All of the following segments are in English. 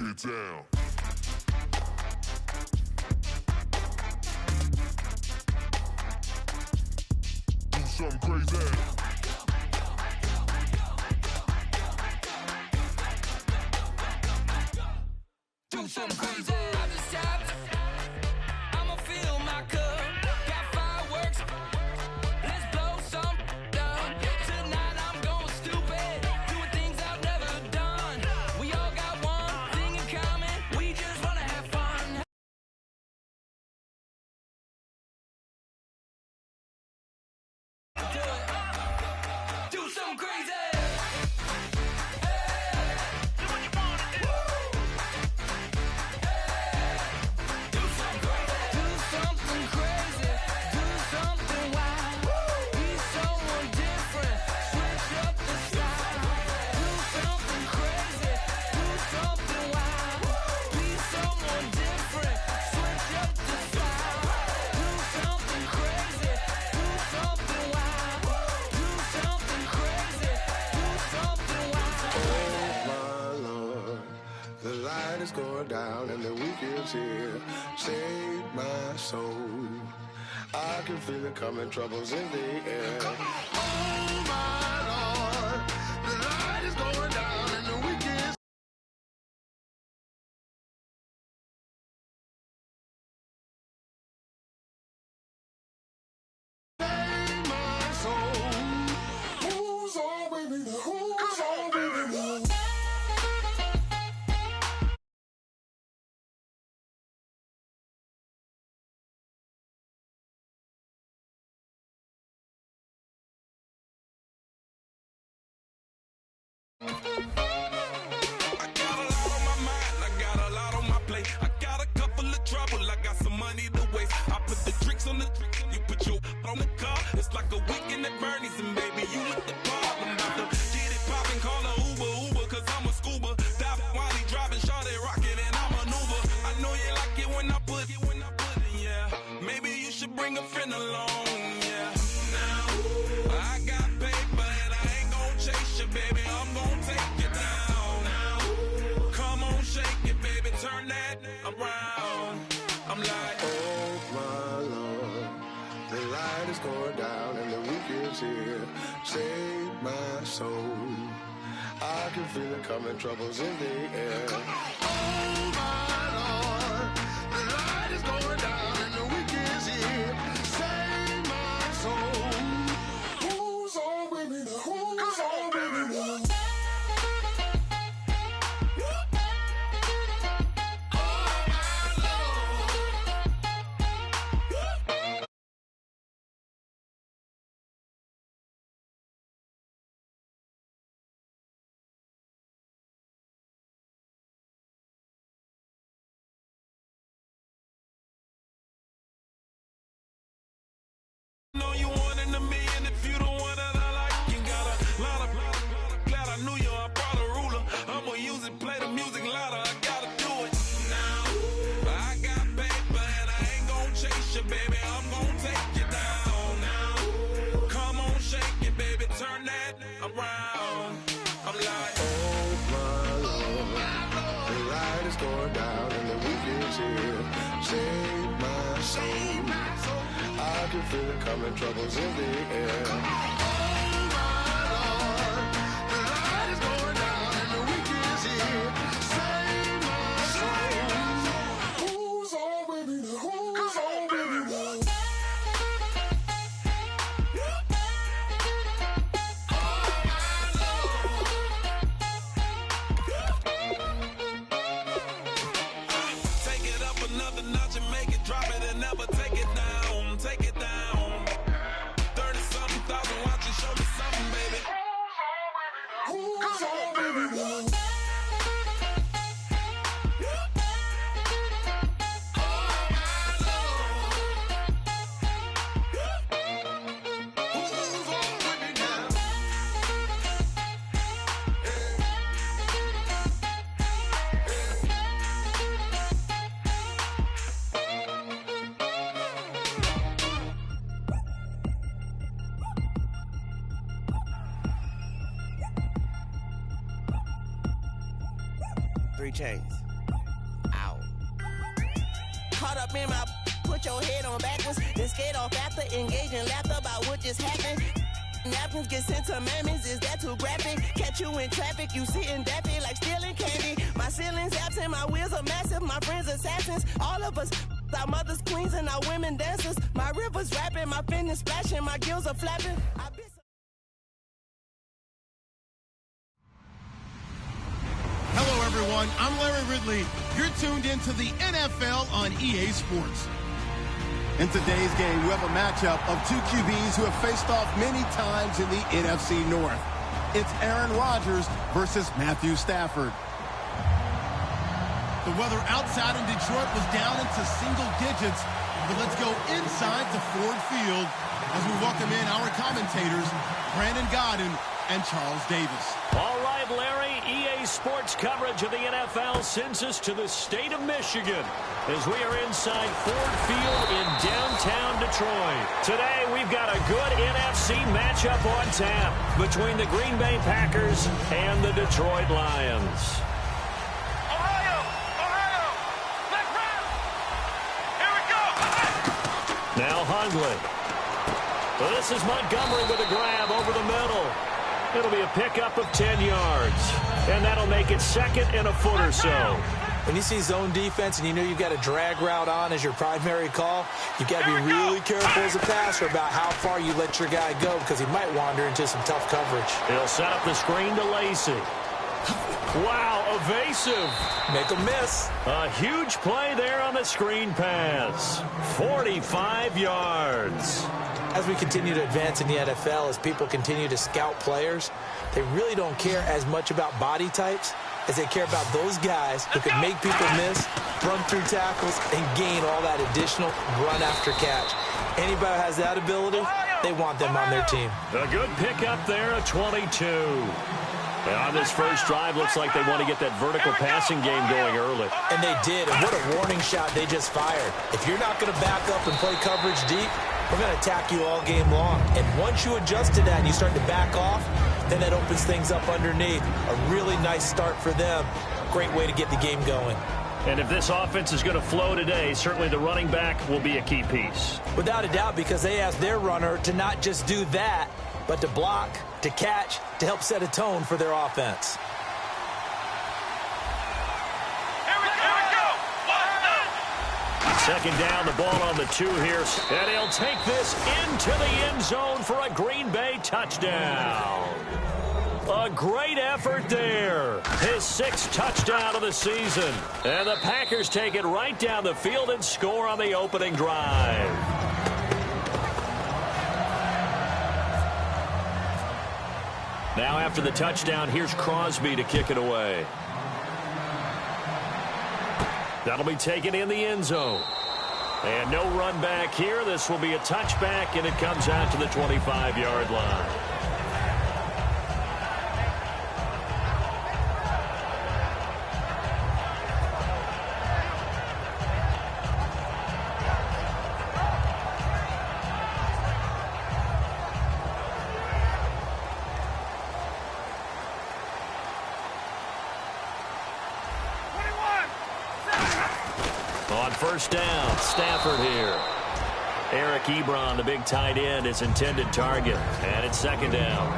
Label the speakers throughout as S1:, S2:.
S1: Get down. Do something crazy.
S2: Do something crazy. I just tapped. I'ma fill my cup. Got fireworks. Let's blow some up. Tonight I'm going stupid. Doing things I've never done. We all got one thing in common. We just wanna have fun. Do something crazy.
S3: Going down and the weekend's here. Save my soul. I can feel it coming, troubles in the air. Oh my Lord, the light is going down and the weekend's save my soul. Who's on with me? Who's on with me?
S4: I got a lot on my mind, I got a lot on my plate. I got a couple of trouble, I got some money to waste. I put the drinks on the you put your on the car. It's like a weekend at Bernie's and baby, you with the problem. About to get it poppin', call a Uber, cause I'm a scuba. Dive while he driving, shawty rockin' and I'm an Uber. I know you like it when I put it, yeah. Maybe you should bring a friend along, yeah. Now, I got paper and I ain't gon' chase you, baby. I'm gon' take you down. Now, come on, shake it, baby. Turn that around. I'm like,
S3: oh my Lord, the light is going down and the weekend's here. Save my soul. I can feel it coming, troubles in the air. Oh my Lord, the light is going down and the weekend's here. Save my soul. Who's on with me now? Who's on with me now?
S4: know you one in a million if you the one that I like. You got a lot of glad I knew you. I brought a ruler. I'ma use it, play the music louder. I gotta do it now. I got paper and I ain't gon' chase you, baby. I'm gon' take you down now. Come on, shake it, baby. Turn that around. I'm like,
S3: oh my Lord, the light is going down and the weekend's here. Save my soul. I can feel it coming, troubles in the air. Oh my Lord, the light is going down and the weekend's here. Save my soul. Who's on with me now? Who's on with me now?
S4: take it up another notch and make it drop it and never take it down. Take it down. 30-something thousand watching, show me something, baby.
S3: Who's on with me now? Who's on with me now?
S5: Three chains. caught up in my put your head on backwards, then skate off after, engage in laughter about what just happened. Napkins get sent to mammies, is that too graphic? Catch you in traffic, you sitting daffy like stealing candy. My ceiling's absent, my wheels are massive, my friends assassins. All of us, our mothers queens and our women dancers. My rivers rapping, my fingers splashing, my gills are flapping.
S6: Hello, everyone. I'm Larry Ridley. You're tuned into the NFL on EA Sports. In today's game, we have a matchup of two QBs who have faced off many times in the NFC North. It's Aaron Rodgers versus Matthew Stafford. The weather outside in Detroit was down into single digits, but let's go inside to Ford Field as we welcome in our commentators, Brandon Godden and Charles Davis.
S7: All right, Larry, EA Sports coverage of the NFL sends us to the state of Michigan as we are inside Ford Field in downtown Detroit. Today, we've got a good NFC matchup on tap between the Green Bay Packers and the Detroit Lions.
S8: Ohio, back round. Here we go.
S7: Now Hundley. Well, this is Montgomery with a grab over the middle. It'll be a pickup of 10 yards, and that'll make it second and a foot or so.
S9: When you see zone defense and you know you've got a drag route on as your primary call, you've got to be really careful as a passer about how far you let your guy go because he might wander into some tough coverage.
S7: He'll set up the screen to Lacy. Wow, evasive.
S9: Make him miss.
S7: A huge play there on the screen pass. 45 yards.
S9: As we continue to advance in the NFL, as people continue to scout players, they really don't care as much about body types as they care about those guys who can make people miss, run through tackles, and gain all that additional run after catch. Anybody who has that ability, they want them on their team.
S7: A good pickup there, a 22. And on this first drive, looks like they want to get that vertical passing game going early.
S9: And they did, and what a warning shot they just fired. If you're not going to back up and play coverage deep, we're going to attack you all game long. And once you adjust to that and you start to back off, then that opens things up underneath. A really nice start for them. Great way to get the game going.
S7: And if this offense is going to flow today, certainly the running back will be a key piece.
S9: Without a doubt, because they asked their runner to not just do that, but to block, to catch, to help set a tone for their offense.
S7: Second down, the ball on the 2 here. And he'll take this into the end zone for a Green Bay touchdown. A great effort there. His 6th touchdown of the season. And the Packers take it right down the field and score on the opening drive. Now after the touchdown, here's Crosby to kick it away. That'll be taken in the end zone. And no run back here. This will be a touchback, and it comes out to the 25-yard line. On first down, Stafford here. Eric Ebron, the big tight end, is intended target. And it's second down.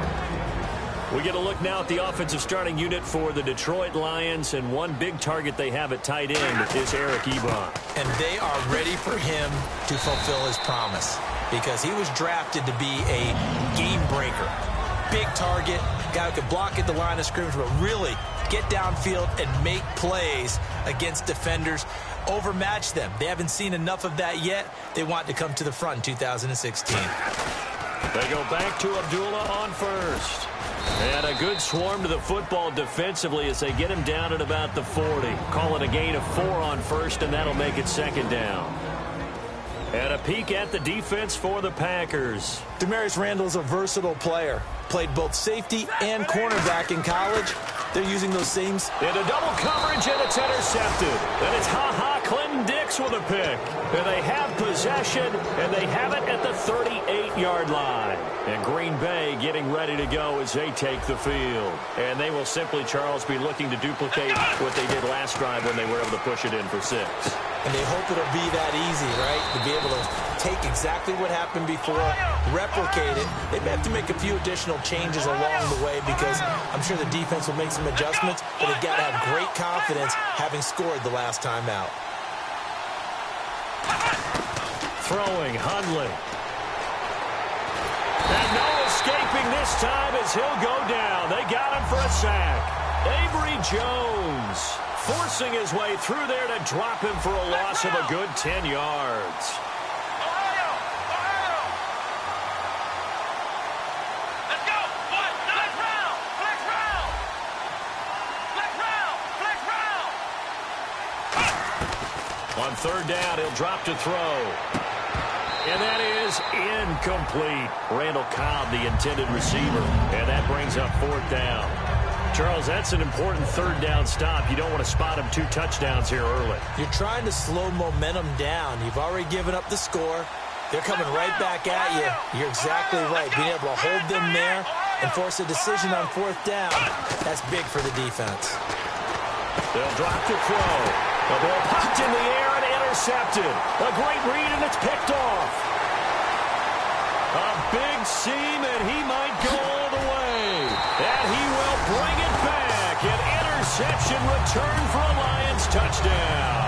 S7: We get a look now at the offensive starting unit for the Detroit Lions, and one big target they have at tight end is Eric Ebron.
S9: And they are ready for him to fulfill his promise because he was drafted to be a game breaker. Big target, guy who could block at the line of scrimmage, but really get downfield and make plays against defenders, overmatch them. They haven't seen enough of that yet. They want to come to the front in 2016.
S7: They go back to Abdullah on first. And a good swarm to the football defensively as they get him down at about the 40. Call it a gain of 4 on first, and that'll make it second down. And a peek at the defense for the Packers.
S9: Demarius Randall's a versatile player. Played both safety and cornerback in college. They're using those same...
S7: Into double coverage, and it's intercepted. And it's Ha-Ha Clinton Dix with a pick. And they have possession, and they have it at the 38-yard line. And Green Bay getting ready to go as they take the field. And they will simply, Charles, be looking to duplicate what they did last drive when they were able to push it in for 6.
S9: And they hope it'll be that easy, right? To be able to take exactly what happened before, replicate it. They may have to make a few additional changes along the way because I'm sure the defense will make some adjustments, but they've got to have great confidence having scored the last time out.
S7: Throwing, Hundley. And no escaping this time as he'll go down. They got him for a sack. Avery Jones forcing his way through there to drop him for a loss of a good 10 yards.
S8: Let's go. What? Flex round. Flex round. Flex round. Flex round.
S7: On third down, he'll drop to throw. And that is incomplete. Randall Cobb, the intended receiver. And that brings up fourth down. Charles, that's an important third down stop. You don't want to spot him 2 touchdowns here early.
S9: You're trying to slow momentum down. You've already given up the score. They're coming right back at you. You're exactly right. Being able to hold them there and force a decision on fourth down, that's big for the defense.
S7: They'll drop to throw. The ball popped in the air and intercepted. A great read, and it's picked off. A big seam, and he might go all the way. And he will bring it back. An interception return for a Lions touchdown.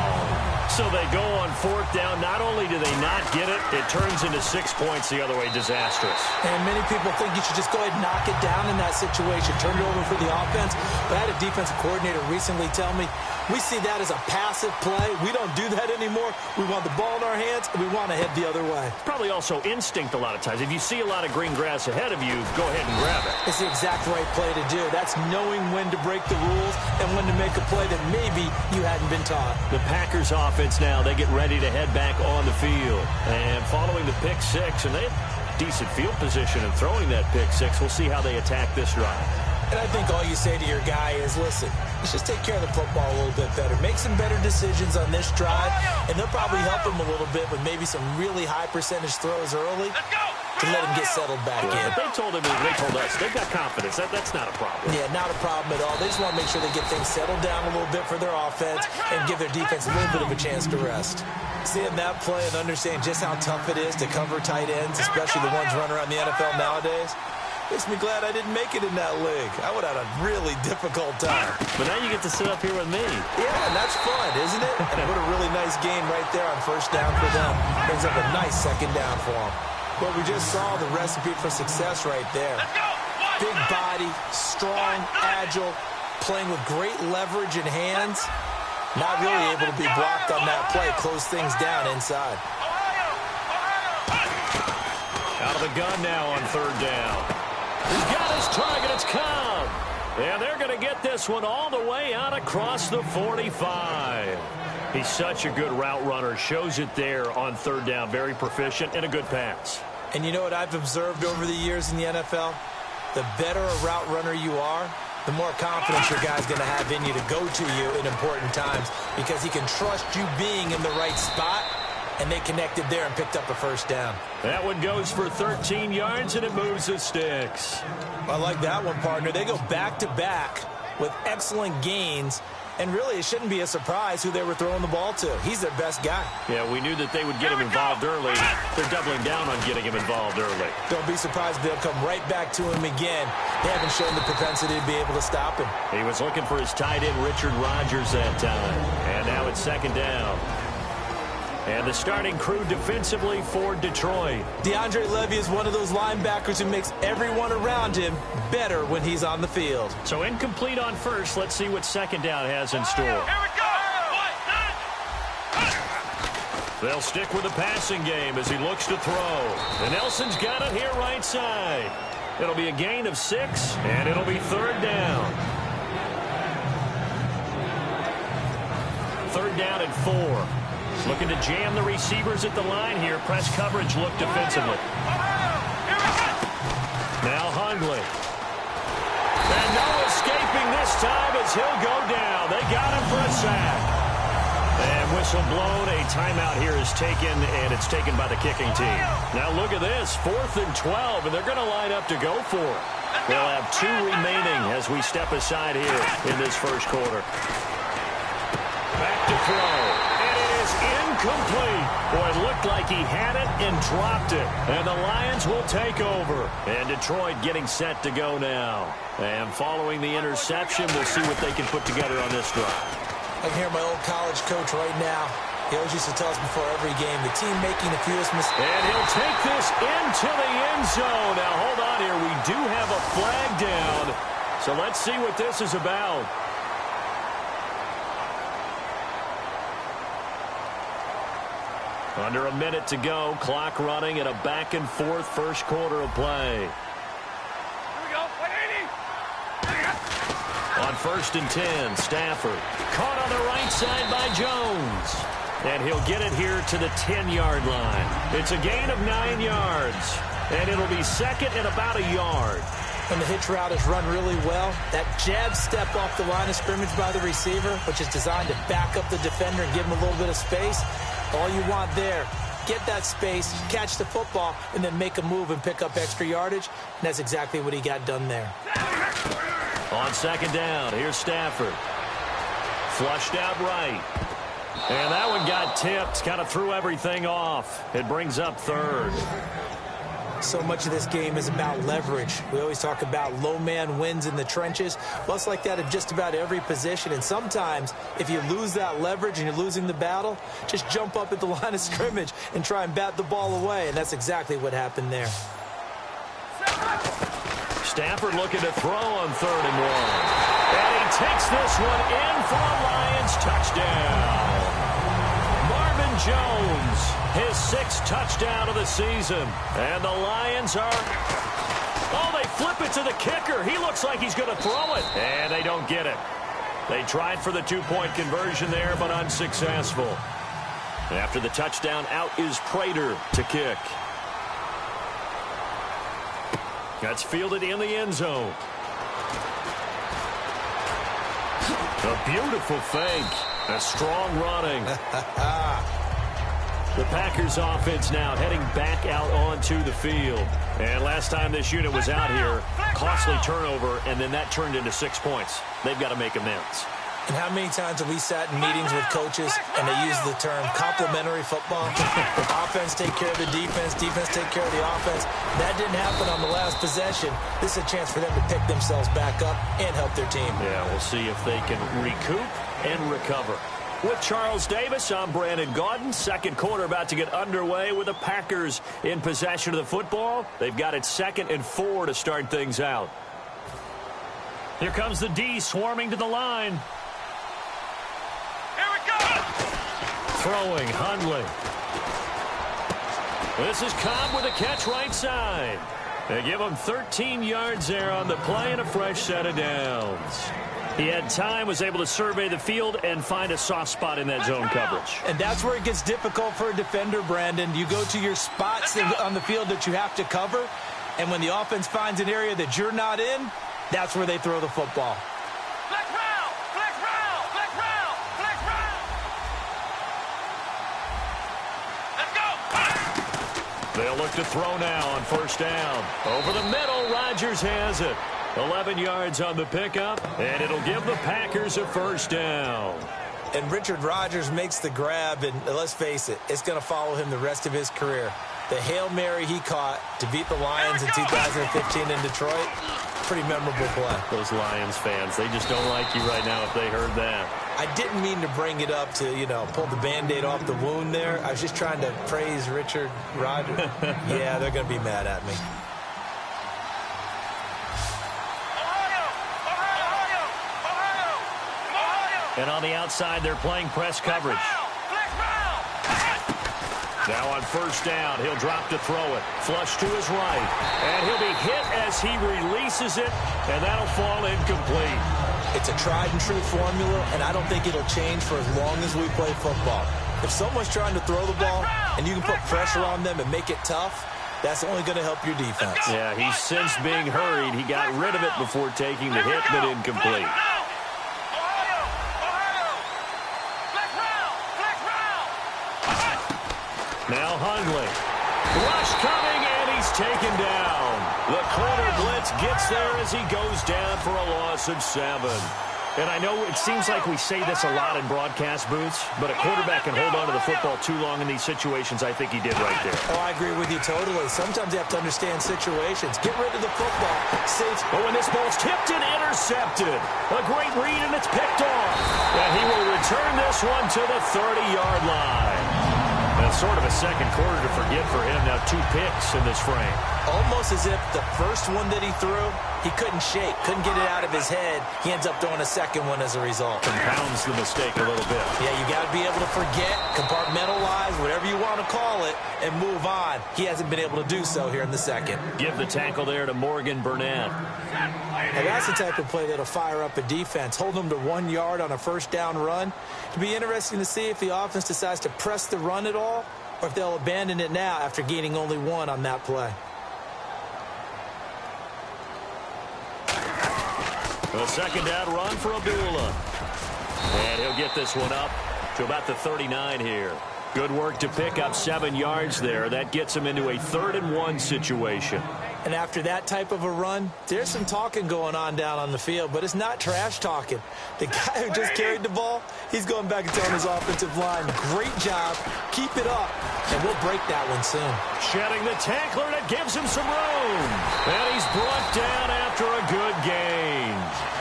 S7: So they go on fourth down. Not only do they not get it, it turns into 6 points the other way. Disastrous.
S9: And many people think you should just go ahead and knock it down in that situation. Turn it over for the offense. But I had a defensive coordinator recently tell me, we see that as a passive play. We don't do that anymore. We want the ball in our hands, and we want to head the other way.
S7: Probably also instinct a lot of times. If you see a lot of green grass ahead of you, go ahead and grab it.
S9: It's the exact right play to do. That's knowing when to break the rules and when to make a play that maybe you hadn't been taught.
S7: The Packers offense now, they get ready to head back on the field. And following the pick 6, and they have decent field position in throwing that pick 6. We'll see how they attack this drive.
S9: And I think all you say to your guy is, listen, let's just take care of the football a little bit better. Make some better decisions on this drive, and they'll probably help him a little bit with maybe some really high percentage throws early to let him get settled back in.
S7: But they told him, they told us, they've got confidence. That's not a problem.
S9: Yeah, not a problem at all. They just want to make sure they get things settled down a little bit for their offense and give their defense a little bit of a chance to rest. Seeing that play and understanding just how tough it is to cover tight ends, especially the ones running around the NFL nowadays, makes me glad I didn't make it in that league. I would have had a really difficult time.
S7: But now you get to sit up here with me.
S9: Yeah, and that's fun, isn't it? And what a really nice game right there on first down for them. Brings up a nice second down for them. Well, we just saw the recipe for success right there. Big body, strong, agile, playing with great leverage in hands. Not really able to be blocked on that play. Close things down inside.
S7: Out of the gun now on third down. He's got his target. It's Cobb. And they're going to get this one all the way out across the 45. He's such a good route runner. Shows it there on third down. Very proficient and a good pass.
S9: And you know what I've observed over the years in the NFL? The better a route runner you are, the more confidence your guy's going to have in you to go to you in important times because he can trust you being in the right spot. And they connected there and picked up a first down.
S7: That one goes for 13 yards, and it moves the sticks.
S9: I like that one, partner. They go back-to-back with excellent gains. And really, it shouldn't be a surprise who they were throwing the ball to. He's their best guy.
S7: Yeah, we knew that they would get him involved early. They're doubling down on getting him involved early.
S9: Don't be surprised if they'll come right back to him again. They haven't shown the propensity to be able to stop him.
S7: He was looking for his tight end, Richard Rodgers, that time. And now it's second down. And the starting crew defensively for Detroit.
S9: DeAndre Levy is one of those linebackers who makes everyone around him better when he's on the field.
S7: So incomplete on first. Let's see what second down has in store.
S8: Here we go.
S7: They'll stick with the passing game as he looks to throw. And Nelson's got it here right side. It'll be a gain of 6, and it'll be third down. Third down and 4. Looking to jam the receivers at the line here. Press coverage look defensively. Now Hundley. And no escaping this time as he'll go down. They got him for a sack. And whistle blown. A timeout here is taken, and it's taken by the kicking team. Now look at this. 4th and 12, and they're going to line up to go for it. They'll have 2 remaining as we step aside here in this first quarter. Back to throw. And it is incomplete. Boy, it looked like he had it and dropped it. And the Lions will take over. And Detroit getting set to go now. And following the interception, we'll see what they can put together on this drive.
S9: I can hear my old college coach right now. He always used to tell us before every game, the team making the fewest mistakes.
S7: And he'll take this into the end zone. Now, hold on here. We do have a flag down. So let's see what this is about. Under a minute to go. Clock running at a back-and-forth first quarter of play.
S8: Here we go. 180.
S7: On 1st and 10, Stafford. Caught on the right side by Jones. And he'll get it here to the 10-yard line. It's a gain of 9 yards. And it'll be second and about a yard.
S9: When the hitch route is run really well, that jab step off the line of scrimmage by the receiver, which is designed to back up the defender and give him a little bit of space, all you want there, get that space, catch the football, and then make a move and pick up extra yardage. And that's exactly what he got done there.
S7: On 2nd down, here's Stafford. Flushed out right. And that one got tipped, kind of threw everything off. It brings up 3rd.
S9: So much of this game is about leverage. We always talk about low man wins in the trenches. Well, it's like that at just about every position. And sometimes, if you lose that leverage and you're losing the battle, just jump up at the line of scrimmage and try and bat the ball away. And that's exactly what happened there.
S7: Stafford looking to throw on 3rd and 1. And he takes this one in for a Lions touchdown. Marvin Jones, his 6th touchdown of the season. And the Lions are... Oh, they flip it to the kicker. He looks like he's going to throw it. And they don't get it. They tried for the 2-point conversion there, but unsuccessful. After the touchdown, out is Prater to kick. That's fielded in the end zone. A beautiful fake. A strong running. The Packers offense now heading back out onto the field. And last time this unit was out here, costly turnover, and then that turned into 6 points. They've got to make amends.
S9: And how many times have we sat in meetings with coaches and they use the term complementary football? Offense take care of the defense, defense take care of the offense. That didn't happen on the last possession. This is a chance for them to pick themselves back up and help their team.
S7: Yeah, we'll see if they can recoup and recover. With Charles Davis, I'm Brandon Gaudin. Second quarter about to get underway with the Packers in possession of the football. They've got it 2nd and 4 to start things out. Here comes the D swarming to the line.
S8: Here we go.
S7: Throwing, Hundley. This is Cobb with a catch right side. They give him 13 yards there on the play and a fresh set of downs. He had time, was able to survey the field and find a soft spot in that zone coverage.
S9: And that's where it gets difficult for a defender, Brandon. You go to your spots on the field that you have to cover, and when the offense finds an area that you're not in, that's where they throw the football.
S8: Flex round, flex round, flex round, flex round. Let's go.
S7: They'll look to throw now on 1st down. Over the middle, Rodgers has it. 11 yards on the pickup, and it'll give the Packers a 1st down.
S9: And Richard Rodgers makes the grab, and let's face it, it's going to follow him the rest of his career. The Hail Mary he caught to beat the Lions in 2015 in Detroit, pretty memorable play.
S7: Those Lions fans, they just don't like you right now if they heard that.
S9: I didn't mean to bring it up to, pull the Band-Aid off the wound there. I was just trying to praise Richard Rodgers. Yeah, they're going to be mad at me.
S7: And on the outside, they're playing press coverage. Now on 1st down, he'll drop to throw it. Flush to his right. And he'll be hit as he releases it, and that'll fall incomplete.
S9: It's a tried-and-true formula, and I don't think it'll change for as long as we play football. If someone's trying to throw the ball, and you can put pressure on them and make it tough, that's only going to help your defense.
S7: Yeah, he's since being hurried. He got rid of it before taking the hit, but incomplete. Now Hundley. Rush coming, and he's taken down. The corner blitz gets there as he goes down for a loss of 7. And I know it seems like we say this a lot in broadcast booths, but a quarterback can hold on to the football too long in these situations. I think he did right there.
S9: Oh, I agree with you totally. Sometimes you have to understand situations. Get rid of the football. Safe.
S7: Oh, and this ball's tipped and intercepted. A great read, and it's picked off. And he will return this one to the 30-yard line. That's sort of a second quarter to forget for him. Now 2 picks in this frame.
S9: Almost as if the first one that he threw, he couldn't shake, couldn't get it out of his head. He ends up throwing a second one as a result.
S7: Compounds the mistake a little bit.
S9: Yeah, you got to be able to forget, compartmentalize, whatever you want to call it, and move on. He hasn't been able to do so here in the second.
S7: Give the tackle there to Morgan Burnett.
S9: Now that's the type of play that'll fire up a defense. Hold them to 1 yard on a first down run. It'll be interesting to see if the offense decides to press the run at all, or if they'll abandon it now after gaining only 1 on that play.
S7: A second down run for Abdullah. And he'll get this one up to about the 39 here. Good work to pick up 7 yards there. That gets him into a 3rd and 1 situation.
S9: And after that type of a run, there's some talking going on down on the field, but it's not trash talking. The guy who just carried the ball, he's going back and telling his offensive line, great job, keep it up, and we'll break that one soon.
S7: Shedding the tackler, and it gives him some room. And he's brought down after a good gain.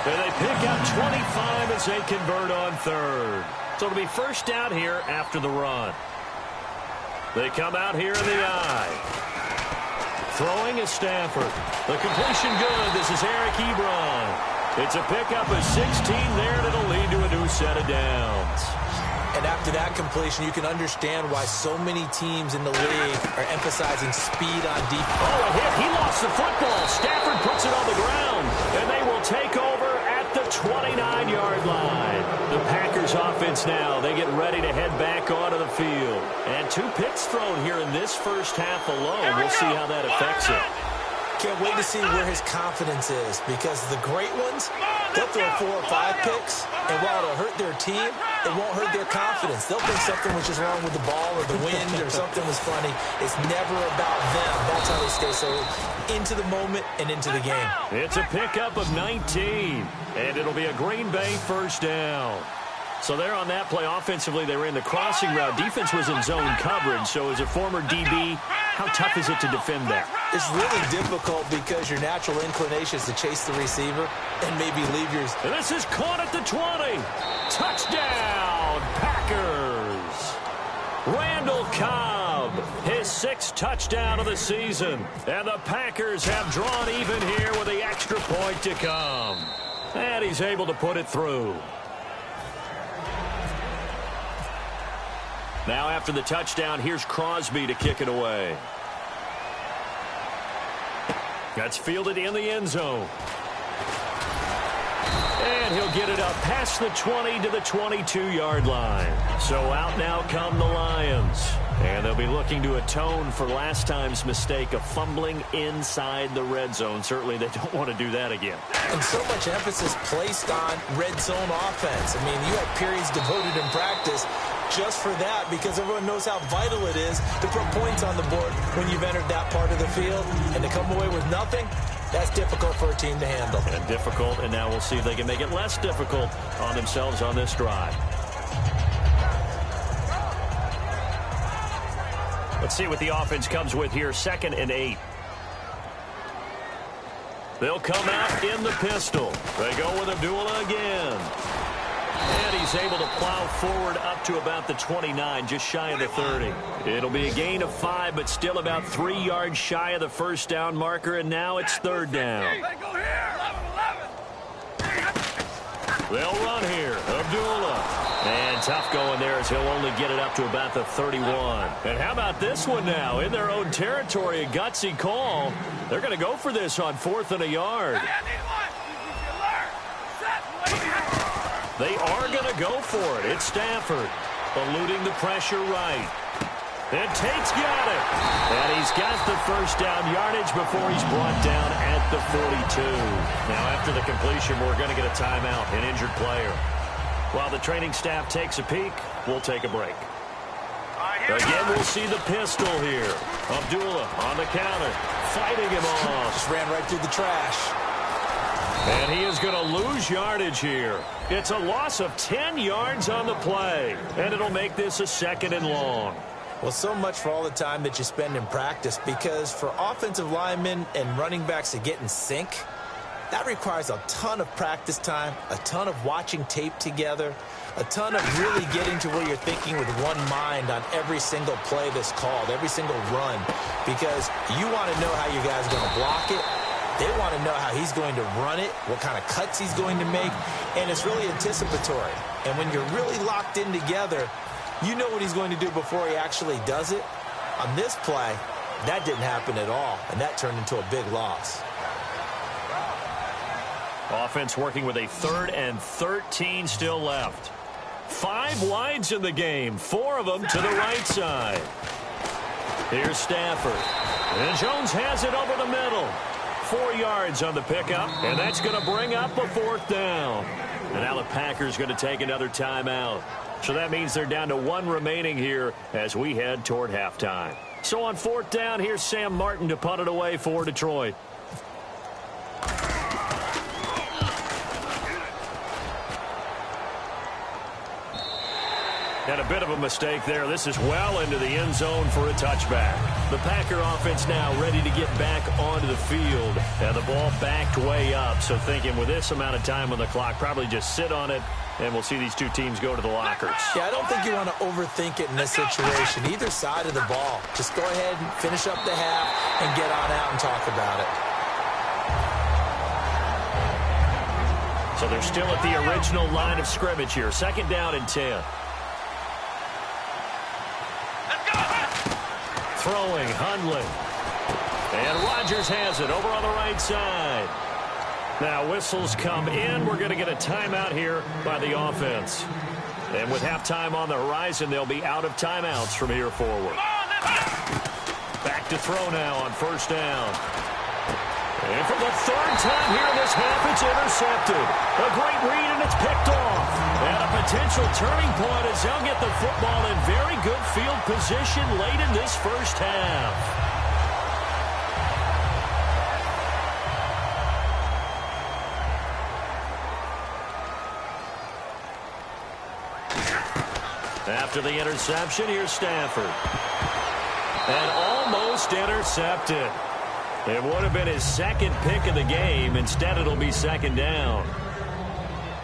S7: And they pick up 25 as they convert on 3rd. So it'll be first down here after the run. They come out here in the eye. Throwing is Stafford. The completion good. This is Eric Ebron. It's a pickup of 16 there, and it'll lead to a new set of downs.
S9: And after that completion, you can understand why so many teams in the league are emphasizing speed on defense.
S7: Oh, a hit. He lost the football. Stafford puts it on the ground, and they will take over at the 29-yard line. The Packers offense now, they get ready to head back onto the field. And 2 picks thrown here in this first half alone. We'll see how that affects it.
S9: Can't wait to see where his confidence is, because the great ones, they'll throw 4 or 5 picks, and while it'll hurt their team, it won't hurt their confidence. They'll think something was just wrong with the ball or the wind or something was funny. It's never about them. That's how they stay so into the moment and into the game.
S7: It's a pickup of 19, and it'll be a Green Bay first down. So there on that play, offensively, they ran the crossing route. Defense was in zone coverage, so as a former DB, how tough is it to defend that?
S9: It's really difficult because your natural inclination is to chase the receiver and maybe leave yours.
S7: And this is caught at the 20. Touchdown, Packers. Randall Cobb, his 6th touchdown of the season. And the Packers have drawn even here with the extra point to come. And he's able to put it through. Now after the touchdown, here's Crosby to kick it away. That's fielded in the end zone. And he'll get it up past the 20 to the 22-yard line. So out now come the Lions. And they'll be looking to atone for last time's mistake of fumbling inside the red zone. Certainly they don't want to do that again.
S9: And so much emphasis placed on red zone offense. I mean, you have periods devoted in practice just for that, because everyone knows how vital it is to put points on the board when you've entered that part of the field. And to come away with nothing, that's difficult for a team to handle.
S7: And difficult, and now we'll see if they can make it less difficult on themselves on this drive. Let's see what the offense comes with here. 2nd and 8. They'll come out in the pistol. They go with Abdullah again. And he's able to plow forward up to about the 29, just shy of the 30. It'll be a gain of 5, but still about 3 yards shy of the first down marker, and now it's 3rd down. They'll run here. Abdullah. And tough going there as he'll only get it up to about the 31. And how about this one now? In their own territory, a gutsy call. They're going to go for this on 4th and a yard. They are going to go for it. It's Stafford eluding the pressure right. And Tate's got it. And he's got the first down yardage before he's brought down at the 42. Now after the completion, we're going to get a timeout, an injured player. While the training staff takes a peek, we'll take a break.
S8: All right,
S7: Again, we'll see the pistol here. Abdullah on the counter, fighting him off.
S9: Just ran right through the trash.
S7: And he is going to lose yardage here. It's a loss of 10 yards on the play, and it'll make this a 2nd and long.
S9: Well, so much for all the time that you spend in practice, because for offensive linemen and running backs to get in sync, that requires a ton of practice time, a ton of watching tape together, a ton of really getting to where you're thinking with one mind on every single play that's called, every single run, because you want to know how your guy's going to block it. They want to know how he's going to run it, what kind of cuts he's going to make, and it's really anticipatory. And when you're really locked in together, you know what he's going to do before he actually does it. On this play, that didn't happen at all, and that turned into a big loss.
S7: Offense working with a 3rd and 13 still left. 5 wides in the game, 4 of them to the right side. Here's Stafford. And Jones has it over the middle. 4 yards on the pickup, and that's going to bring up a 4th down. And now the Packers going to take another timeout. So that means they're down to 1 remaining here as we head toward halftime. So on 4th down, here's Sam Martin to punt it away for Detroit. And a bit of a mistake there. This is well into the end zone for a touchback. The Packer offense now ready to get back onto the field. And the ball backed way up. So thinking with this amount of time on the clock, probably just sit on it, and we'll see these two teams go to the lockers.
S9: Yeah, I don't think you want to overthink it in this situation. Either side of the ball. Just go ahead and finish up the half and get on out and talk about it.
S7: So they're still at the original line of scrimmage here. 2nd down and 10. Throwing, Hundley. And Rodgers has it over on the right side. Now whistles come in. We're going to get a timeout here by the offense. And with halftime on the horizon, they'll be out of timeouts from here forward. Back to throw now on 1st down. And for the 3rd time here in this half, it's intercepted. A great read, and it's picked off. And a potential turning point as they'll get the football in very good field position late in this first half. After the interception, here's Stafford. And almost intercepted. It would have been his 2nd pick of the game. Instead, it'll be 2nd down.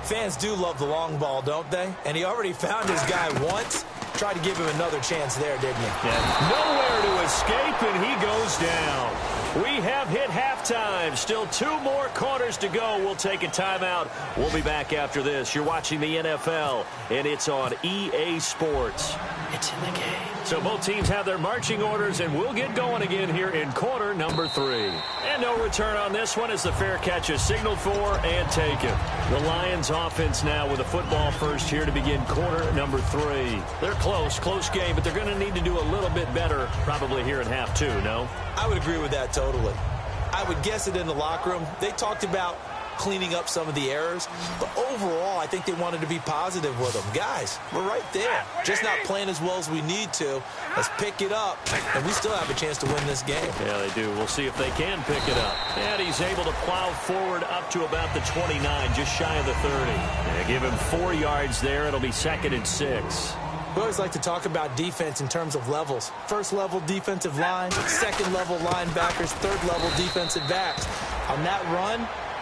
S9: Fans do love the long ball, don't they? And he already found his guy once. Tried to give him another chance there, didn't he?
S7: Yeah. Nowhere to escape, and he goes down. We have hit halftime. Still 2 more quarters to go. We'll take a timeout. We'll be back after this. You're watching the NFL, and it's on EA Sports. It's in the game. So both teams have their marching orders, and we'll get going again here in quarter number 3. And no return on this one as the fair catch is signaled for and taken. The Lions offense now with a football first here to begin quarter number 3. They're close game, but they're going to need to do a little bit better probably here in half 2, no?
S9: I would agree with that totally. I would guess it in the locker room. They talked about cleaning up some of the errors, but overall, I think they wanted to be positive with them. Guys, we're right there. Just not playing as well as we need to. Let's pick it up, and we still have a chance to win this game.
S7: Yeah, they do. We'll see if they can pick it up. And he's able to plow forward up to about the 29, just shy of the 30. Yeah, give him 4 yards there. It'll be 2nd and 6.
S9: We always like to talk about defense in terms of levels. 1st level defensive line, 2nd level linebackers, 3rd level defensive backs. On that run,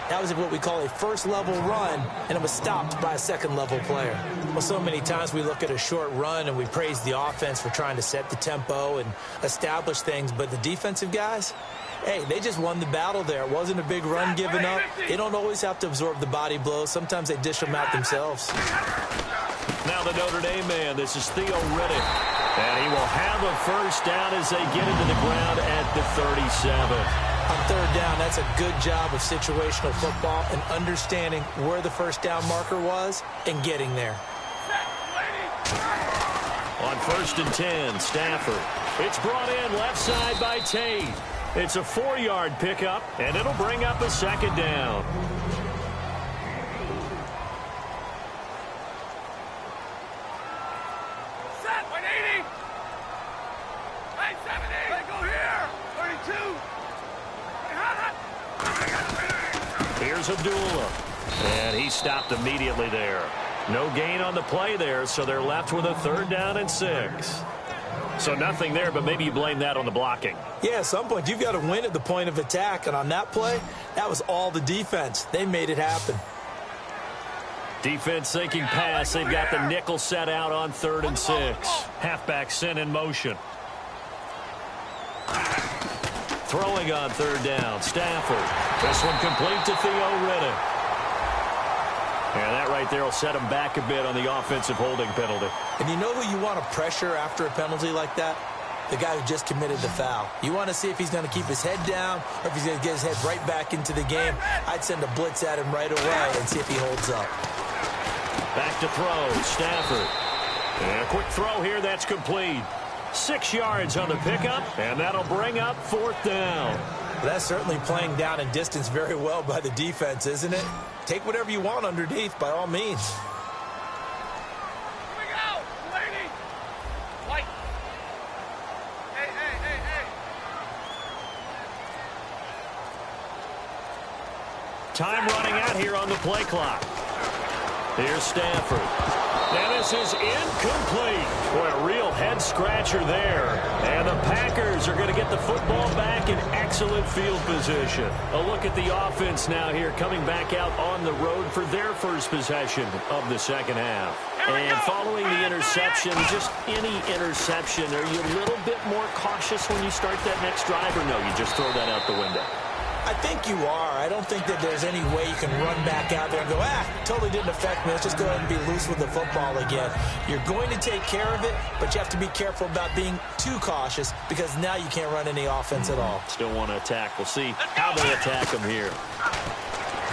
S9: that was what we call a 1st level run, and it was stopped by a 2nd level player. Well, so many times we look at a short run and we praise the offense for trying to set the tempo and establish things, but the defensive guys, hey, they just won the battle there. It wasn't a big run given up. They don't always have to absorb the body blows. Sometimes they dish them out themselves.
S7: Now the Notre Dame man, this is Theo Riddick. And he will have a 1st down as they get into the ground at the 37.
S9: On 3rd down, that's a good job of situational football and understanding where the 1st down marker was and getting there.
S7: On 1st and 10, Stafford. It's brought in left side by Tate. It's a 4-yard pickup, and it'll bring up a 2nd down. is Abdullah. And he stopped immediately there. No gain on the play there, so they're left with a 3rd down and 6. So nothing there, but maybe you blame that on the blocking.
S9: Yeah, at some point, you've got to win at the point of attack. And on that play, that was all the defense. They made it happen.
S7: Defense thinking pass. They've got the nickel set out on 3rd and 6. Halfback sent in motion. Throwing on 3rd down. Stafford. This one complete to Theo Riddick. And that right there will set him back a bit on the offensive holding penalty.
S9: And you know who you want to pressure after a penalty like that? The guy who just committed the foul. You want to see if he's going to keep his head down or if he's going to get his head right back into the game. I'd send a blitz at him right away and see if he holds up.
S7: Back to throw. Stafford. And a quick throw here. That's complete. 6 yards on the pickup, and that'll bring up 4th down.
S9: That's certainly playing down and distance very well by the defense, isn't it? Take whatever you want underneath, by all means.
S8: Here we go, lady. White. Hey.
S7: Time running out here on the play clock. Here's Stafford. And this is incomplete. Boy, a real head-scratcher there. And the Packers are going to get the football back in excellent field position. A look at the offense now here, coming back out on the road for their first possession of the second half. And following the interception, just any interception, are you a little bit more cautious when you start that next drive, or no, you just throw that out the window?
S9: I think you are. I don't think that there's any way you can run back out there and go, totally didn't affect me. Let's just go ahead and be loose with the football again. You're going to take care of it, but you have to be careful about being too cautious because now you can't run any offense at all.
S7: Still want to attack. We'll see how they attack them here.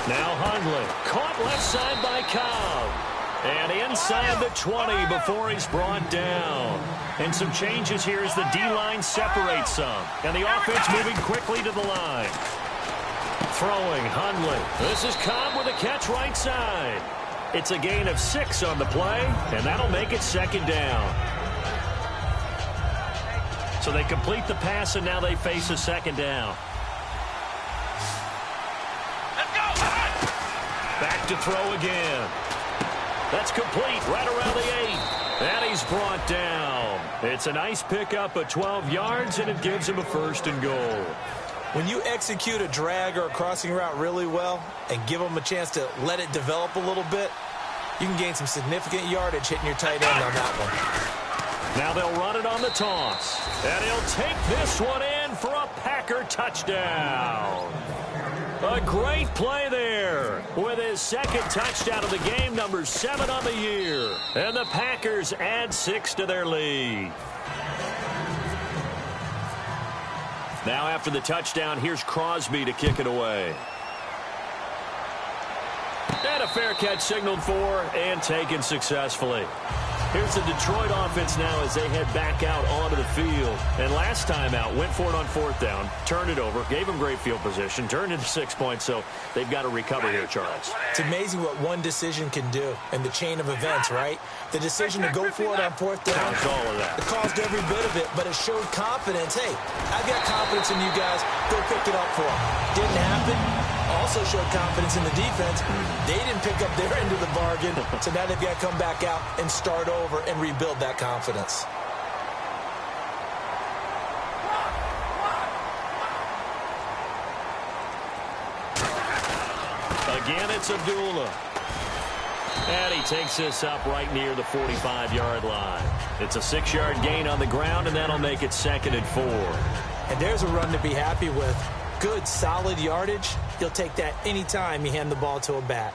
S7: Now Hundley, caught left side by Cobb. And inside the 20 before he's brought down. And some changes here as the D-line separates some. And the offense moving quickly to the line. Throwing, Hundley. This is Cobb with a catch right side. It's a gain of 6 on the play, and that'll make it 2nd down. So they complete the pass, and now they face a 2nd down.
S8: Let's go.
S7: Back to throw again. That's complete right around the 8. And he's brought down. It's a nice pickup of 12 yards, and it gives him a 1st and goal.
S9: When you execute a drag or a crossing route really well and give them a chance to let it develop a little bit, you can gain some significant yardage hitting your tight end on that one.
S7: Now they'll run it on the toss. And he'll take this one in for a Packer touchdown. A great play there with his 2nd touchdown of the game, number 7 on the year. And the Packers add 6 to their lead. Now after the touchdown, here's Crosby to kick it away. And a fair catch signaled for and taken successfully. Here's the Detroit offense now as they head back out onto the field. And last time out, went for it on 4th down, turned it over, gave them great field position, turned into 6 points, so they've got to recover here, Charles.
S9: It's amazing what one decision can do in the chain of events, right? The decision to go for it on 4th down,
S7: caused all of that.
S9: It caused every bit of it, but it showed confidence. Hey, I've got confidence in you guys. Go pick it up for them. Didn't happen. Also showed confidence in the defense. They didn't pick up their end of the bargain, so now they've got to come back out and start over and rebuild that confidence.
S7: Again, it's Abdullah. And he takes this up right near the 45-yard line. It's a 6-yard gain on the ground, and that'll make it 2nd and 4.
S9: And there's a run to be happy with. Good, solid yardage. You'll take that anytime you hand the ball to a back.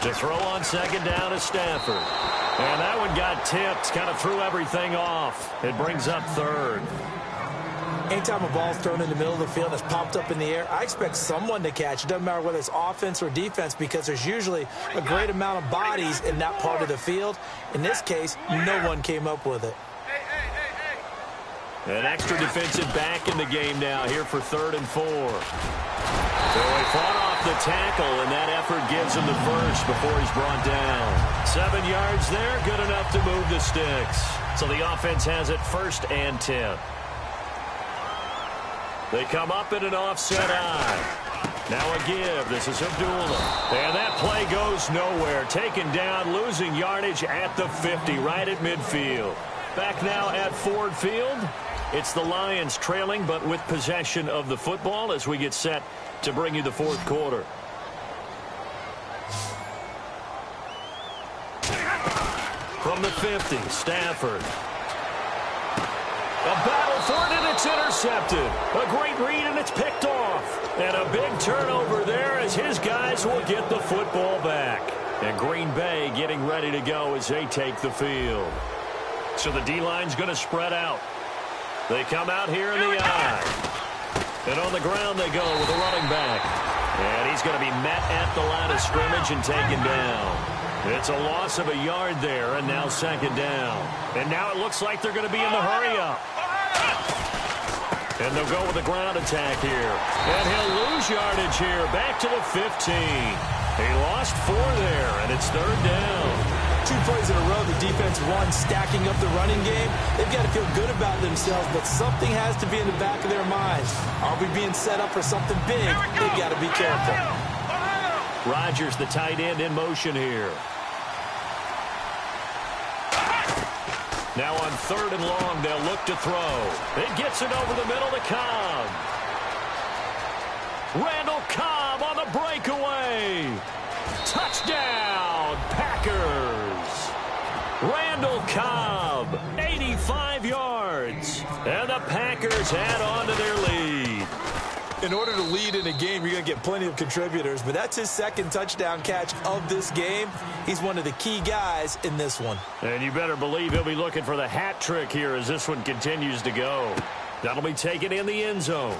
S7: To throw on 2nd down is Stafford. And that one got tipped, kind of threw everything off. It brings up 3rd.
S9: Anytime a ball's thrown in the middle of the field and it's popped up in the air, I expect someone to catch. It doesn't matter whether it's offense or defense because there's usually a great amount of bodies in that part of the field. In this case, no one came up with it.
S7: An extra defensive back in the game now here for 3rd and 4. So he fought off the tackle, and that effort gives him the 1st before he's brought down. 7 yards there, good enough to move the sticks. So the offense has it 1st and 10. They come up in an offset eye. Now a give. This is Abdullah. And that play goes nowhere. Taken down, losing yardage at the 50, right at midfield. Back now at Ford Field. It's the Lions trailing, but with possession of the football as we get set to bring you the fourth quarter. From the 50, Stafford. A battle for it, and it's intercepted. A great read, and it's picked off. And a big turnover there as his guys will get the football back. And Green Bay getting ready to go as they take the field. So the D-line's going to spread out. They come out here in the eye. And on the ground they go with a running back. And he's going to be met at the line of scrimmage and taken down. It's a loss of a yard there, and now second down. And now it looks like they're going to be in the hurry-up. And they'll go with a ground attack here. And he'll lose yardage here, back to the 15. He lost 4 there, and it's third down.
S9: 2 plays in a row, the defense won, stacking up the running game. They've got to feel good about themselves, but something has to be in the back of their minds. Are we being set up for something big? They've got to be careful.
S7: Rodgers, the tight end, in motion here. Now on third and long, they'll look to throw. It gets it over the middle to Cobb. Randall Cobb on the breakaway. Touchdown, Packers. Randall Cobb, 85 yards. And the Packers add on to their lead.
S9: In order to lead in a game, you're going to get plenty of contributors, but that's his second touchdown catch of this game. He's one of the key guys in this one.
S7: And you better believe he'll be looking for the hat trick here as this one continues to go. That'll be taken in the end zone.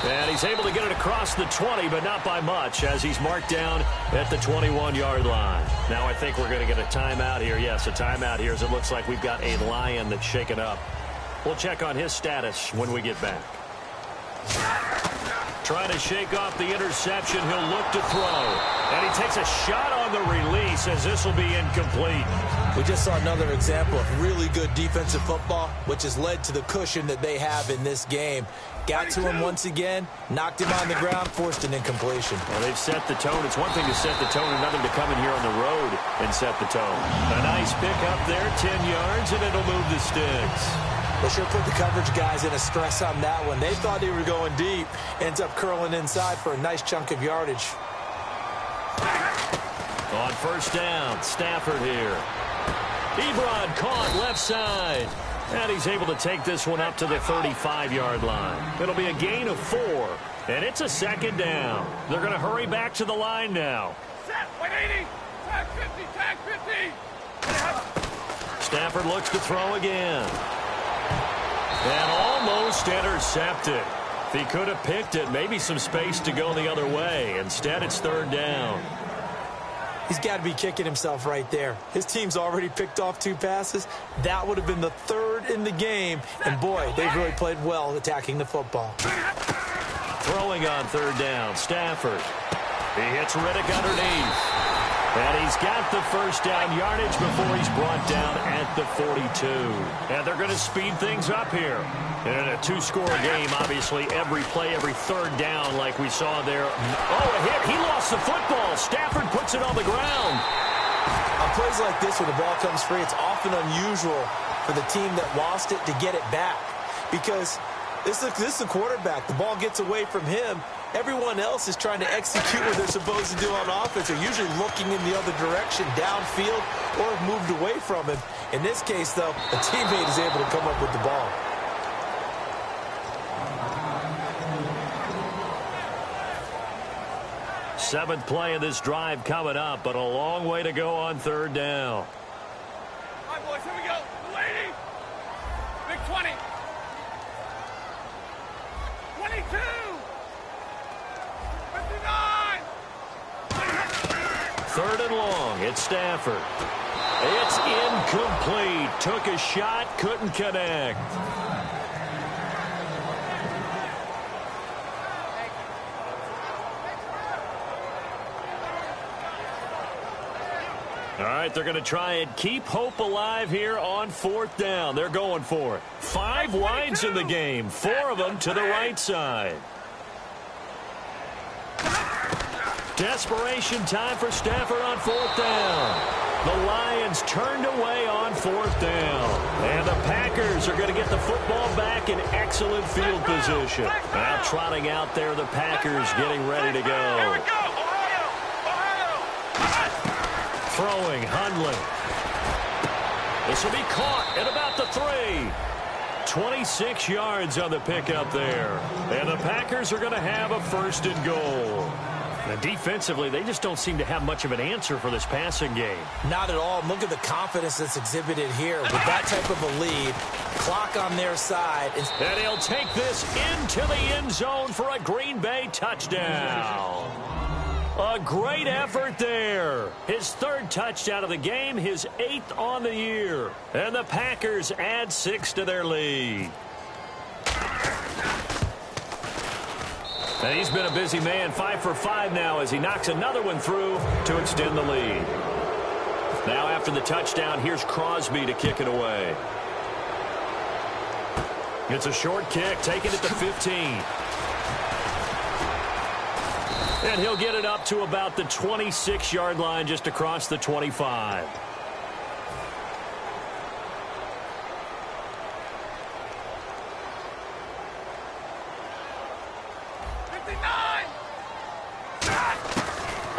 S7: And he's able to get it across the 20, but not by much, as he's marked down at the 21-yard line. Now I think we're going to get a timeout here. Yes, a timeout here, as it looks like we've got a Lion that's shaken up. We'll check on his status when we get back. Trying to shake off the interception. He'll look to throw. And he takes a shot on the release as this will be incomplete.
S9: We just saw another example of really good defensive football, which has led to the cushion that they have in this game. Got to him once again, knocked him on the ground, forced an incompletion.
S7: Well, they've set the tone. It's one thing to set the tone, another to come in here on the road and set the tone. A nice pick up there, 10 yards, and it'll move the sticks.
S9: They sure put the coverage guys in a stress on that one. They thought they were going deep. Ends up curling inside for a nice chunk of yardage.
S7: On first down, Stafford here. Ebron caught left side. And he's able to take this one up to the 35-yard line. It'll be a gain of 4. And it's a second down. They're going to hurry back to the line now.
S8: Set, 180, tag 50, tag 50.
S7: Stafford looks to throw again. And almost intercepted. If he could have picked it, maybe some space to go the other way. Instead, it's third down.
S9: He's got to be kicking himself right there. His team's already picked off 2 passes. That would have been the 3rd in the game. And, boy, they've really played well attacking the football.
S7: Throwing on third down, Stafford. He hits Riddick underneath. And he's got the first down yardage before he's brought down at the 42. And they're going to speed things up here. And in a 2-score game, obviously, every play, every third down like we saw there. Oh, a hit. He lost the football. Stafford puts it on the ground.
S9: On plays like this, when the ball comes free, it's often unusual for the team that lost it to get it back. Because this is the quarterback. The ball gets away from him. Everyone else is trying to execute what they're supposed to do on offense. They're usually looking in the other direction, downfield, or have moved away from him. In this case, though, a teammate is able to come up with the ball.
S7: Seventh play of this drive coming up, but a long way to go on third down.
S8: All right, boys, here we go. Lady. Big 20. 22. 59.
S7: Third and long. It's Stafford. It's incomplete. Took a shot, couldn't connect. All right, they're going to try and keep hope alive here on 4th down. They're going for it. 5 wides in the game, 4 of them to the right side. Desperation time for Stafford on 4th down. The Lions turned away on 4th down. And the Packers are going to get the football back in excellent field position. Now trotting out there, the Packers getting ready to go.
S8: Here we go, Ohio!
S7: Throwing, Hundley. This will be caught at about the 3. 26 yards on the pickup there. And the Packers are going to have a 1st and goal. Now, defensively, they just don't seem to have much of an answer for this passing game.
S9: Not at all. Look at the confidence that's exhibited here. With that type of a lead, clock on their side.
S7: And he'll take this into the end zone for a Green Bay touchdown. A great effort there. His 3rd touchdown of the game, his 8th on the year. And the Packers add 6 to their lead. And he's been a busy man, 5 for 5 now as he knocks another one through to extend the lead. Now after the touchdown, here's Crosby to kick it away. It's a short kick, taking it to 15. And he'll get it up to about the 26-yard line just across the 25.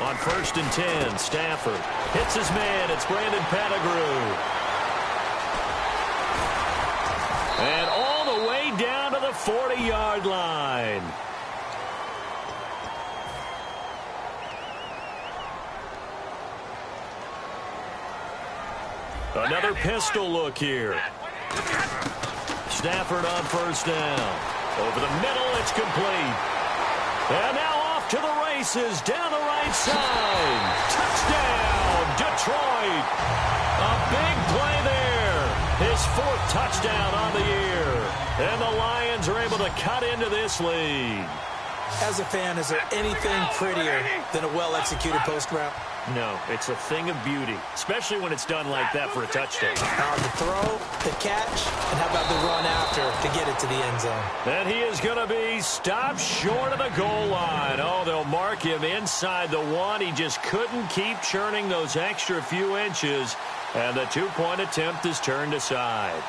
S7: On 1st and 10, Stafford hits his man. It's Brandon Pettigrew. And all the way down to the 40-yard line. Another pistol look here. Stafford on 1st down. Over the middle, it's complete. And now off to the races, down the right side. Touchdown, Detroit. A big play there. His 4th touchdown on the year. And the Lions are able to cut into this lead.
S9: As a fan, is there anything prettier than a well-executed post route?
S7: No, it's a thing of beauty, especially when it's done like that for a touchdown.
S9: The throw, the catch, and how about the run after to get it to the end zone?
S7: And he is going to be stopped short of the goal line. Oh, they'll mark him inside the 1. He just couldn't keep churning those extra few inches, and the 2-point attempt is turned aside.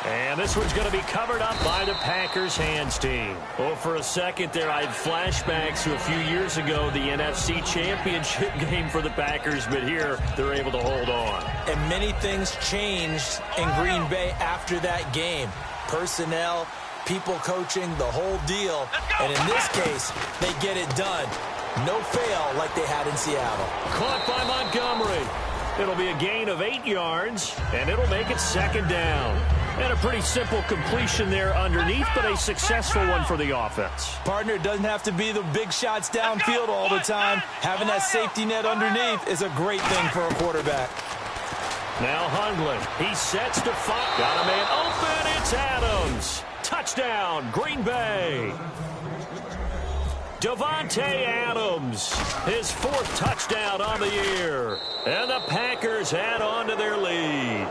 S7: And this one's going to be covered up by the Packers hands team. Well, for a second there, I had flashbacks to a few years ago, the NFC Championship game for the Packers, but here they're able to hold on.
S9: And many things changed in Green Bay after that game. Personnel, people coaching, the whole deal. And in this case, they get it done. No fail like they had in Seattle.
S7: Caught by Montgomery. It'll be a gain of 8 yards, and it'll make it 2nd down. And a pretty simple completion there underneath, but a successful one for the offense.
S9: Partner, it doesn't have to be the big shots downfield all the time. Having that safety net underneath is a great thing for a quarterback.
S7: Now Hundley, he sets to fire. Got a man open, it's Adams. Touchdown, Green Bay. Davante Adams, his 4th touchdown on the year. And the Packers add on to their lead.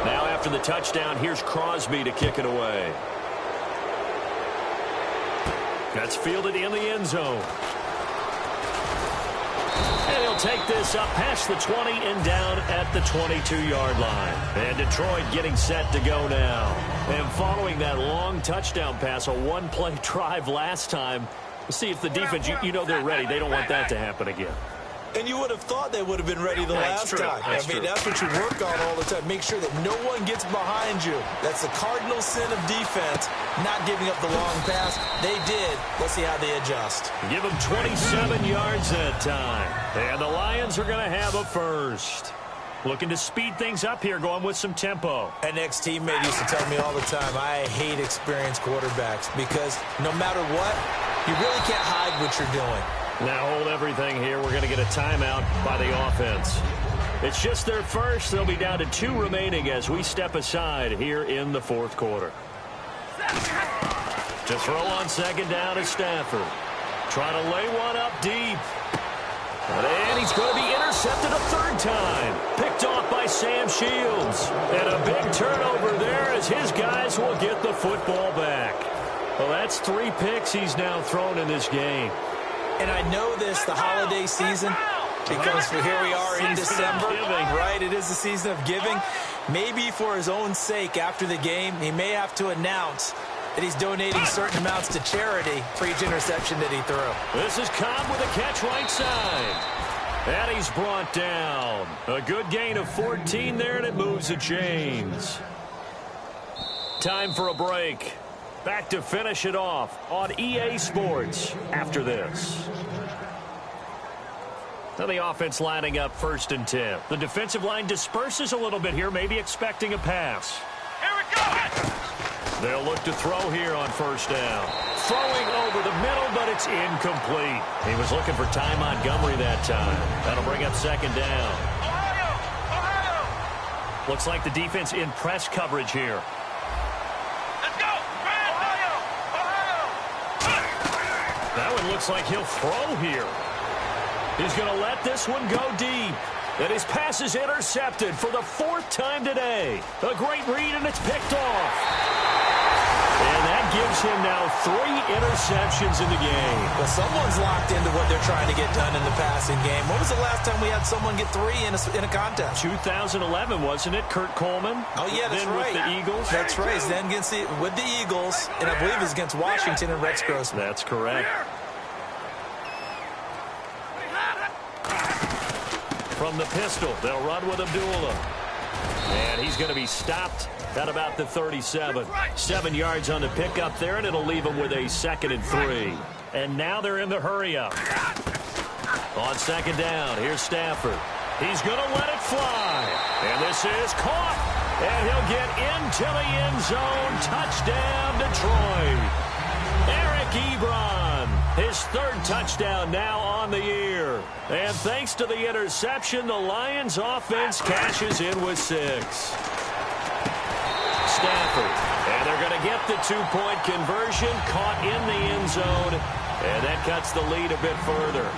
S7: Now after the touchdown, here's Crosby to kick it away. That's fielded in the end zone. And he'll take this up past the 20 and down at the 22-yard line. And Detroit getting set to go now. And following that long touchdown pass, a 1-play drive last time, we'll see if the defense, you know they're ready. They don't want that to happen again.
S9: And you would have thought they would have been ready the last time.
S7: That's
S9: what you work on all the time. Make sure that no one gets behind you. That's the cardinal sin of defense, not giving up the long pass. They did. Let's see how they adjust.
S7: Give them 27 yards that time. And the Lions are going to have a 1st. Looking to speed things up here, going with some tempo.
S9: An ex-teammate used to tell me all the time, I hate experienced quarterbacks because no matter what, you really can't hide what you're doing.
S7: Now hold everything here. We're going to get a timeout by the offense. It's just their first. They'll be down to 2 remaining as we step aside here in the fourth quarter. To throw on second down is Stafford. Trying to lay one up deep. And he's going to be intercepted a third time. Picked off by Sam Shields. And a big turnover there as his guys will get the football back. Well, that's 3 picks he's now thrown in this game.
S9: And I know this, the holiday season, because here we are in December, right? It is the season of giving. Maybe for his own sake after the game, he may have to announce that he's donating certain amounts to charity for each interception that he threw.
S7: This is Cobb with a catch right side. And he's brought down. A good gain of 14 there, and it moves the chains. Time for a break. Back to finish it off on EA Sports after this. Now the offense lining up 1st and 10. The defensive line disperses a little bit here, maybe expecting a pass.
S8: Here we go!
S7: They'll look to throw here on 1st down. Throwing over the middle, but it's incomplete. He was looking for Ty Montgomery that time. That'll bring up 2nd down.
S8: Ohio!
S7: Looks like the defense in press coverage here.
S8: Let's go! Ohio!
S7: That one looks like he'll throw here. He's going to let this one go deep. And his pass is intercepted for the 4th time today. A great read, and it's picked off. And that gives him now 3 interceptions in the game.
S9: Well, someone's locked into what they're trying to get done in the passing game. When was the last time we had someone get 3 in a contest?
S7: 2011, wasn't it? Kurt Coleman.
S9: Oh, yeah, that's
S7: then
S9: right.
S7: With the Eagles.
S9: That's right. Then with the Eagles, and I believe it was against Washington and Rex Grossman.
S7: That's correct. From the pistol, they'll run with Abdullah. And he's going to be stopped at about the 37. 7 yards on the pickup there, and it'll leave him with a 2nd and 3. And now they're in the hurry-up. On 2nd down, here's Stafford. He's going to let it fly. And this is caught. And he'll get into the end zone. Touchdown, Detroit. Eric Ebron, his 3rd touchdown now on the year. And thanks to the interception, the Lions offense cashes in with 6. Stafford, and they're going to get the 2-point conversion, caught in the end zone, and that cuts the lead a bit further.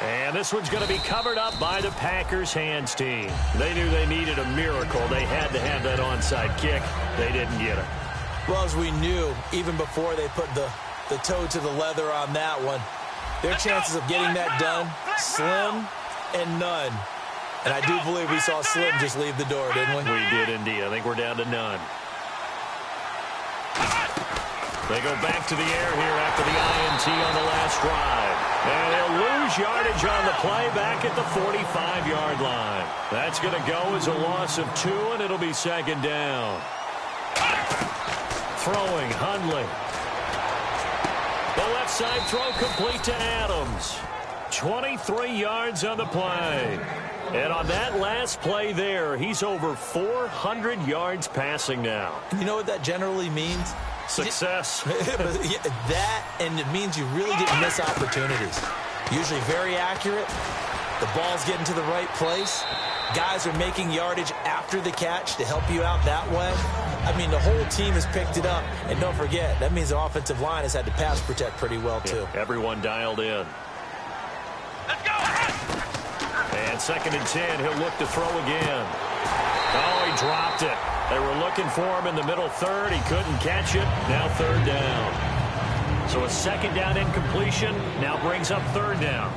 S7: And this one's going to be covered up by the Packers hands team. They knew they needed a miracle. They had to have that onside kick. They didn't get it.
S9: Well, as we knew, even before they put the toe to the leather on that one, their chances of getting that done, slim and none. And I do believe we saw Slim just leave the door, didn't we?
S7: We did indeed. I think we're down to none. They go back to the air here after the INT on the last drive. And they'll lose yardage on the play back at the 45-yard line. That's going to go as a loss of 2, and it'll be 2nd down. Throwing, Hundley. The left side throw complete to Adams. 23 yards on the play. And on that last play there, he's over 400 yards passing now.
S9: You know what that generally means?
S7: Success.
S9: That, and it means you really didn't miss opportunities. Usually very accurate. The ball's getting to the right place. Guys are making yardage after the catch to help you out that way. I mean, the whole team has picked it up. And don't forget, that means the offensive line has had to pass protect pretty well, too.
S7: Yeah, everyone dialed in.
S8: Let's go!
S7: And 2nd and 10, he'll look to throw again. Oh, he dropped it. They were looking for him in the middle 3rd. He couldn't catch it. Now 3rd down. So a 2nd down incompletion now brings up 3rd down.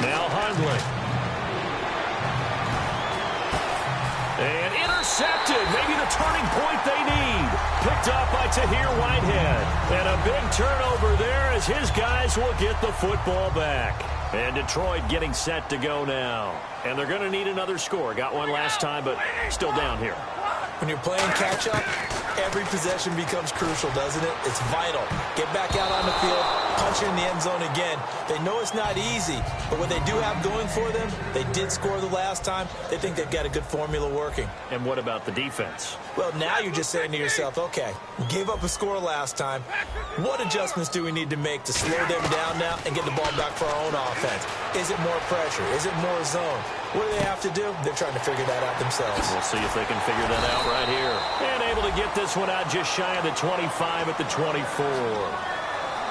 S7: Now Hundley. And intercepted. Maybe the turning point they need. Picked up by Tahir Whitehead. And a big turnover there as his guys will get the football back. And Detroit getting set to go now. And they're going to need another score. Got one last time, but still down here.
S9: When you're playing catch-up, every possession becomes crucial, doesn't it? It's vital. Get back out on the field punching in the end zone again. They know it's not easy, but what they do have going for them, they did score the last time. They think they've got a good formula working.
S7: And what about the defense?
S9: Well, now you're just saying to yourself, okay, we gave up a score last time. What adjustments do we need to make to slow them down now and get the ball back for our own offense? Is it more pressure? Is it more zone? What do they have to do? They're trying to figure that out themselves.
S7: We'll see if they can figure that out right here. And able to get this one out just shy of the 25 at the 24.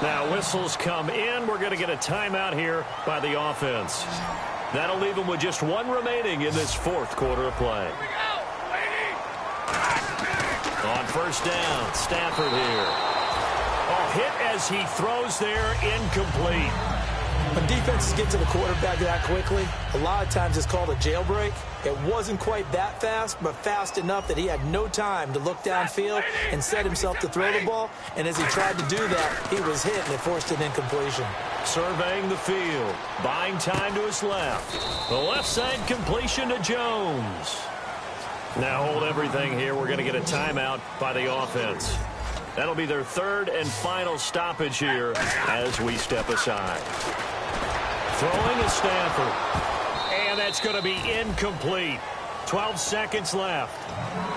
S7: Now, whistles come in. We're going to get a timeout here by the offense. That'll leave them with just one remaining in this fourth quarter of play. On first down, Stafford here. Oh, hit as he throws there, incomplete.
S9: When defenses get to the quarterback that quickly, a lot of times it's called a jailbreak. It wasn't quite that fast, but fast enough that he had no time to look downfield and set himself to throw the ball. And as he tried to do that, he was hit, and it forced an incompletion.
S7: Surveying the field, buying time to his left. The left side completion to Jones. Now hold everything here. We're going to get a timeout by the offense. That'll be their third and final stoppage here as we step aside. Throwing is Stafford. And that's going to be incomplete. 12 seconds left.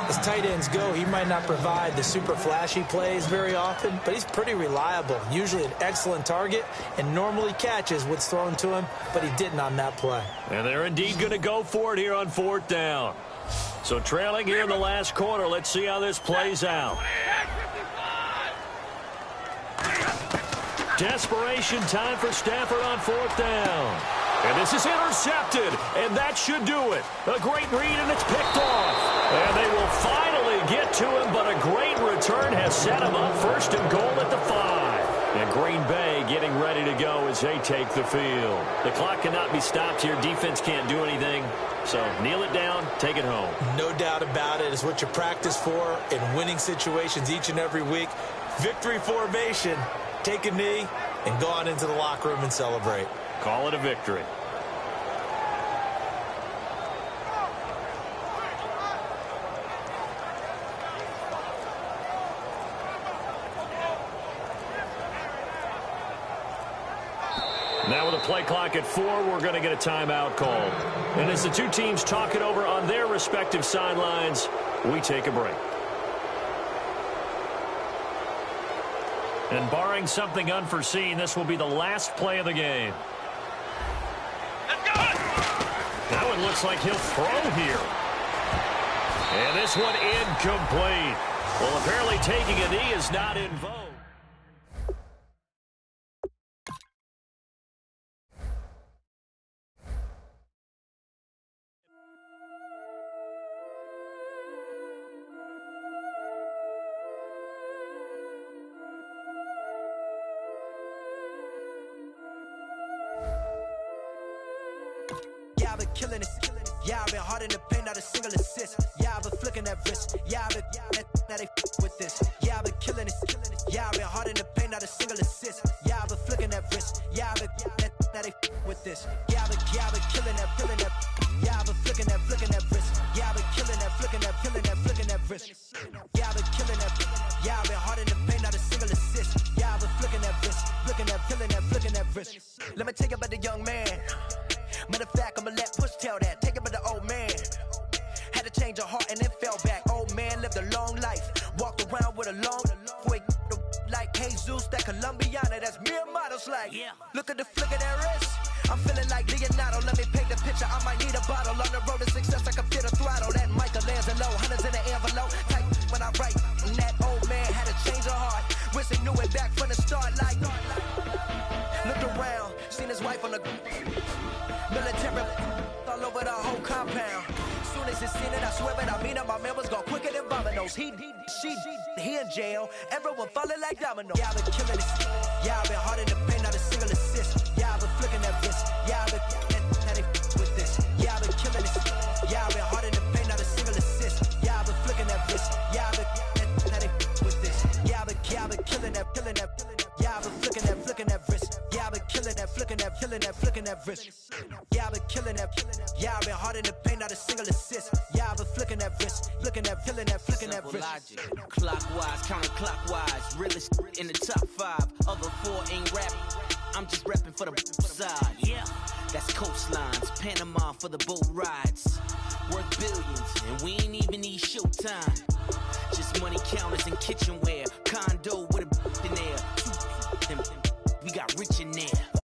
S9: As tight ends go, he might not provide the super flashy plays very often, but he's pretty reliable. Usually an excellent target and normally catches what's thrown to him, but he didn't on that play.
S7: And they're indeed going to go for it here on fourth down. So trailing here in the last quarter, let's see how this plays out. Desperation time for Stafford on fourth down. And this is intercepted, and that should do it. A great read, and it's picked off. And they will finally get to him, but a great return has set him up first and goal at the 5. And Green Bay getting ready to go as they take the field. The clock cannot be stopped here. Defense can't do anything. So kneel it down, take it home.
S9: No doubt about it. It's what you practice for in winning situations each and every week. Victory formation. Take a knee and go on into the locker room and celebrate.
S7: Call it a victory. Now with a play clock at 4, we're going to get a timeout called. And as the two teams talk it over on their respective sidelines, we take a break. And barring something unforeseen, this will be the last play of the game.
S8: Let's go!
S7: That one looks like he'll throw here. And this one incomplete. Well, apparently taking a knee is not in vogue.
S10: Yeah, I've been killing it. Yeah, I've been hard in the paint, not a single assist. Yeah, I've been flicking that wrist. Yeah, I've been now they with this. Yeah, I've been killing it. Yeah, I've been hard in the paint, not a single assist. Yeah, I've been flicking that wrist. Yeah, I've been now they with this. Yeah, I've been killing that. Yeah, I've been flicking that wrist. Yeah, I've been killing that, flicking that wrist. Yeah, I've been killing that. Yeah, I've been hard in the paint, not a single assist. Yeah, I've been flicking that wrist, flicking that wrist. Let me tell you about the young man. Matter of fact, I'ma let Push tell that. Take it by the old man. Had to change her heart and then fell back. Old man lived a long life. Walked around with a long quick like Jesus, that Colombiana. That's mere models like. Yeah. Look at the flick of that wrist. I'm feeling like Leonardo. Let me paint the picture. I might need a bottle. On the road to success, I can fit a throttle. That Michelangelo, hundreds in the envelope. Tight when I write. And that old man had to change her heart. Wish he knew it back from the start. Like, looked around, seen his wife on the military all over the whole compound. Soon as he seen it, I swear it, I mean it, my man was gone quicker than dominoes. He in jail, everyone falling like dominoes. Yeah, I've been killing it. Yeah, I've been hard in the paint, not a single assist. Yeah, I've been flicking that wrist. Yeah, I've been now they with this. Yeah, I've been killing it. Yeah, I've been hard in the paint, not a single assist. Yeah, I've been flicking that wrist. Yeah, I've been now they with this. Yeah, I've been killing that. Yeah, I've been flicking that wrist. Yeah, I've been killing that, flicking that wrist. Yeah, I've been killing that. Yeah, I've been hard in the paint, not a single assist. Yeah, I've been flicking that wrist, flicking that, flicking that wrist.
S11: Logic. Clockwise, counterclockwise, realest in the top 5. Other 4 ain't rap. I'm just repping for the side. Yeah, that's coastlines, Panama for the boat rides. Worth billions, and we ain't even need showtime. Just money counters and kitchenware. Condo with a in there. We got rich in there.